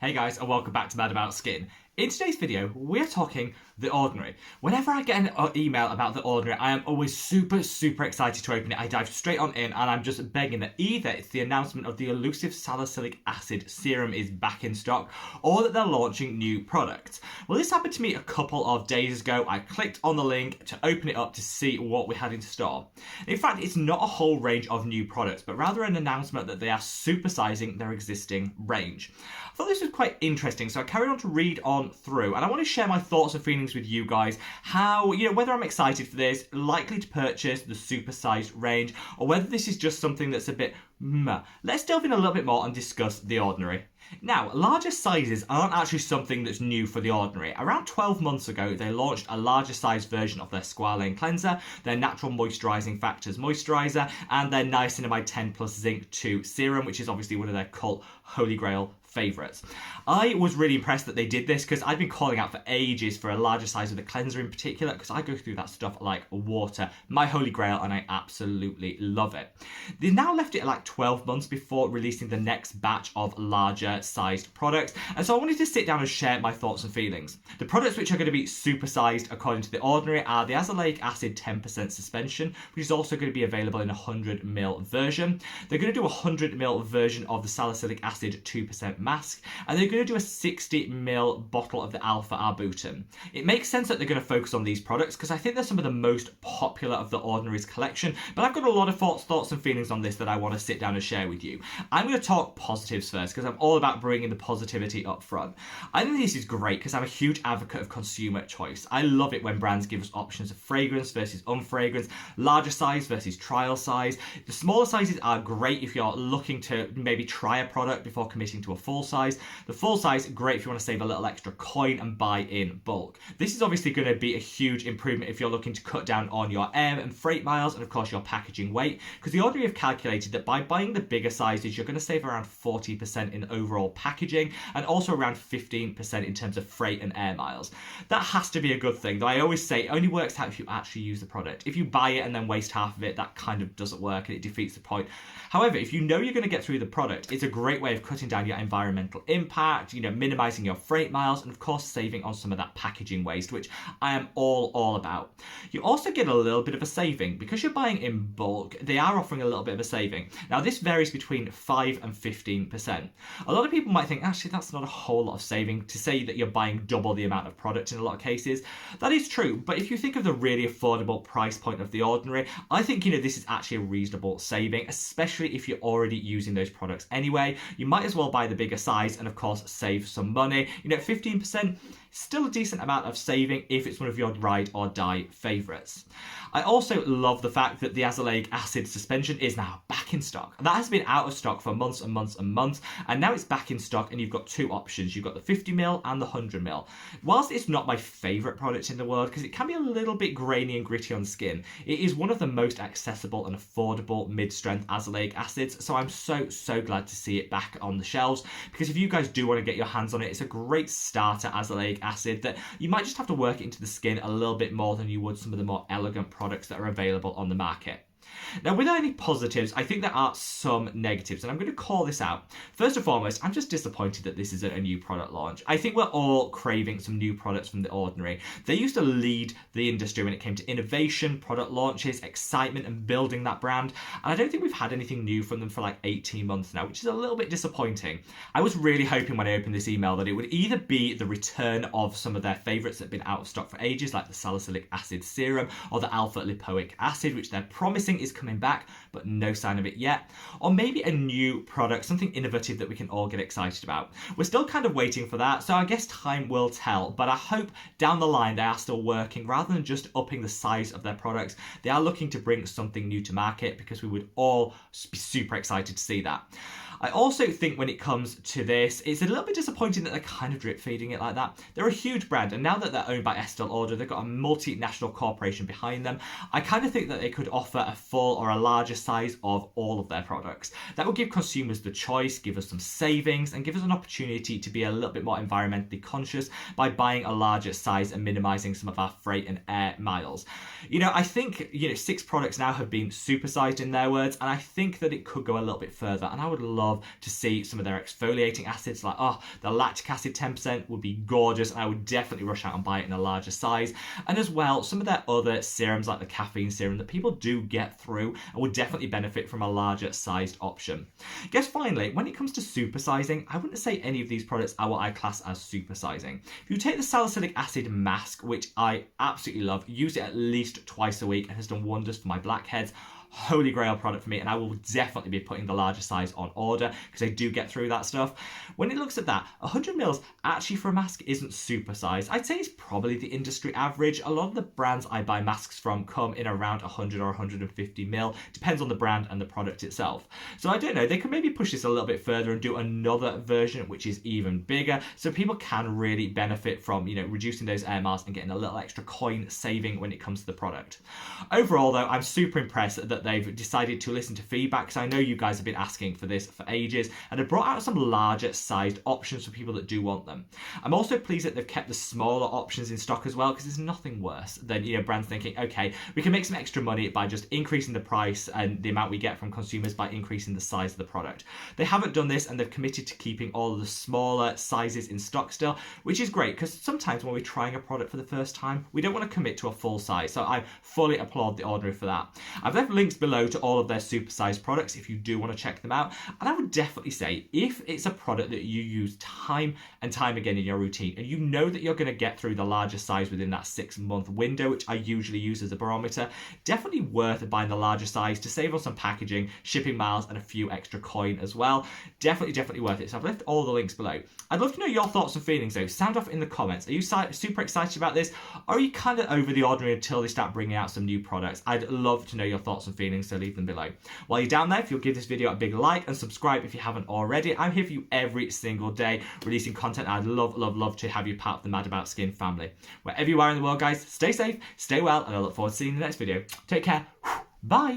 Hey guys, and welcome back to Mad About Skin. In today's video, we're talking The Ordinary. Whenever I get an email about The Ordinary, I am always super excited to open it. I dive straight on in and I'm just begging that either it's the announcement of the elusive salicylic acid serum is back in stock, or that they're launching new products. Well, this happened to me a couple of days ago. I clicked on the link to open it up to see what we had in store. In fact, it's not a whole range of new products, but rather an announcement that they are supersizing their existing range. I thought this was quite interesting, so I carried on to read on through, and I want to share my thoughts and feelings with you guys. How, whether I'm excited for this, likely to purchase the supersized range, or whether this is just something that's a bit meh. Let's delve in a little bit more and discuss The Ordinary. Now, larger sizes aren't actually something that's new for The Ordinary. Around 12 months ago, they launched a larger size version of their Squalane Cleanser, their Natural Moisturising Factors Moisturiser, and their Niacinamide 10 Plus Zinc 2 Serum, which is obviously one of their cult holy grail favourites. I was really impressed that they did this because I've been calling out for ages for a larger size of the cleanser in particular, because I go through that stuff like water, my holy grail, and I absolutely love it. They now left it at like 12 months before releasing the next batch of larger sized products, and so I wanted to sit down and share my thoughts and feelings. The products which are going to be supersized according to The Ordinary are the azelaic acid 10% suspension, which is also going to be available in a 100ml version. They're going to do a 100ml version of the salicylic acid 2% mask, and they're going to do a 60ml bottle of the alpha arbutin. It makes sense that they're going to focus on these products because I think they're some of the most popular of The Ordinary's collection, but I've got a lot of thoughts and feelings on this that I want to sit down and share with you. I'm going to talk positives first because I'm all about bringing the positivity up front. I think this is great because I'm a huge advocate of consumer choice. I love it when brands give us options of fragrance versus unfragrance, larger size versus trial size. The smaller sizes are great if you're looking to maybe try a product before committing to a full size. The full size, great if you want to save a little extra coin and buy in bulk. This is obviously going to be a huge improvement if you're looking to cut down on your air and freight miles and of course your packaging weight, because The Ordinary have calculated that by buying the bigger sizes you're going to save around 40% in overall packaging and also around 15% in terms of freight and air miles. That has to be a good thing, though I always say it only works out if you actually use the product. If you buy it and then waste half of it, that kind of doesn't work and it defeats the point. However, if you know you're going to get through the product, it's a great way of cutting down your environmental impact, minimizing your freight miles, and of course saving on some of that packaging waste, which I am all about. You also get a little bit of a saving because you're buying in bulk. They are offering a little bit of a saving. Now this varies between 5 and 15%. A lot of people might think actually that's not a whole lot of saving to say that you're buying double the amount of product in a lot of cases. That is true, but if you think of the really affordable price point of The Ordinary, I think this is actually a reasonable saving, especially if you're already using those products anyway. You might as well buy the bigger size and of course save some money. 15%, still a decent amount of saving if it's one of your ride or die favourites. I also love the fact that the azelaic acid suspension is now back in stock. That has been out of stock for months and months and months, and now it's back in stock, and you've got two options. You've got the 50ml and the 100ml. Whilst it's not my favourite product in the world because it can be a little bit grainy and gritty on skin, it is one of the most accessible and affordable mid-strength azelaic acids, so I'm so glad to see it back on the shelves, because if you guys do want to get your hands on it, it's a great starter azelaic acid that you might just have to work into the skin a little bit more than you would some of the more elegant products that are available on the market. Now, without any positives, I think there are some negatives, and I'm going to call this out. First and foremost, I'm just disappointed that this isn't a new product launch. I think we're all craving some new products from The Ordinary. They used to lead the industry when it came to innovation, product launches, excitement, and building that brand, and I don't think we've had anything new from them for like 18 months now, which is a little bit disappointing. I was really hoping when I opened this email that it would either be the return of some of their favourites that have been out of stock for ages, like the salicylic acid serum or the alpha lipoic acid, which they're promising is coming back, but no sign of it yet. Or maybe a new product, something innovative that we can all get excited about. We're still kind of waiting for that, so I guess time will tell, but I hope down the line they are still working. Rather than just upping the size of their products, they are looking to bring something new to market, because we would all be super excited to see that. I also think when it comes to this, it's a little bit disappointing that they're kind of drip feeding it like that. They're a huge brand, and now that they're owned by Estee Lauder, they've got a multinational corporation behind them. I kind of think that they could offer a full or a larger size of all of their products. That would give consumers the choice, give us some savings, and give us an opportunity to be a little bit more environmentally conscious by buying a larger size and minimizing some of our freight and air miles. I think 6 products now have been supersized in their words, and I think that it could go a little bit further, and I would love love to see some of their exfoliating acids, like, oh, the lactic acid 10% would be gorgeous, and I would definitely rush out and buy it in a larger size. And as well, some of their other serums, like the caffeine serum, that people do get through and would definitely benefit from a larger sized option. I guess finally, when it comes to supersizing, I wouldn't say any of these products are what I class as supersizing. If you take the salicylic acid mask, which I absolutely love, use it at least twice a week and has done wonders for my blackheads. Holy grail product for me, and I will definitely be putting the larger size on order because I do get through that stuff. When it looks at that, 100 mils actually for a mask isn't super sized. I'd say it's probably the industry average. A lot of the brands I buy masks from come in around 100 or 150 mil, depends on the brand and the product itself. So I don't know, they can maybe push this a little bit further and do another version which is even bigger, so people can really benefit from, you know, reducing those air miles and getting a little extra coin saving when it comes to the product. Overall though, I'm super impressed that they've decided to listen to feedback, because I know you guys have been asking for this for ages, and have brought out some larger sized options for people that do want them. I'm also pleased that they've kept the smaller options in stock as well, because there's nothing worse than, you know, brands thinking, okay, we can make some extra money by just increasing the price and the amount we get from consumers by increasing the size of the product. They haven't done this, and they've committed to keeping all of the smaller sizes in stock still, which is great, because sometimes when we're trying a product for the first time, we don't want to commit to a full size. So I fully applaud The Ordinary for that. I've left links below to all of their supersized products if you do want to check them out, and I would definitely say if it's a product that you use time and time again in your routine, and you know that you're going to get through the larger size within that 6-month window, which I usually use as a barometer, definitely worth buying the larger size to save on some packaging, shipping miles, and a few extra coin as well. Definitely worth it. So I've left all the links below. I'd love to know your thoughts and feelings though. Sound off in the comments. Are you super excited about this, or are you kind of over The Ordinary until they start bringing out some new products? I'd love to know your thoughts and feelings, so leave them below. While you're down there, if you'll give this video a big like and subscribe if you haven't already. I'm here for you every single day releasing content. I'd love to have you part of the Mad About Skin family. Wherever you are in the world, guys, stay safe, stay well, and I look forward to seeing you in the next video. Take care. Bye.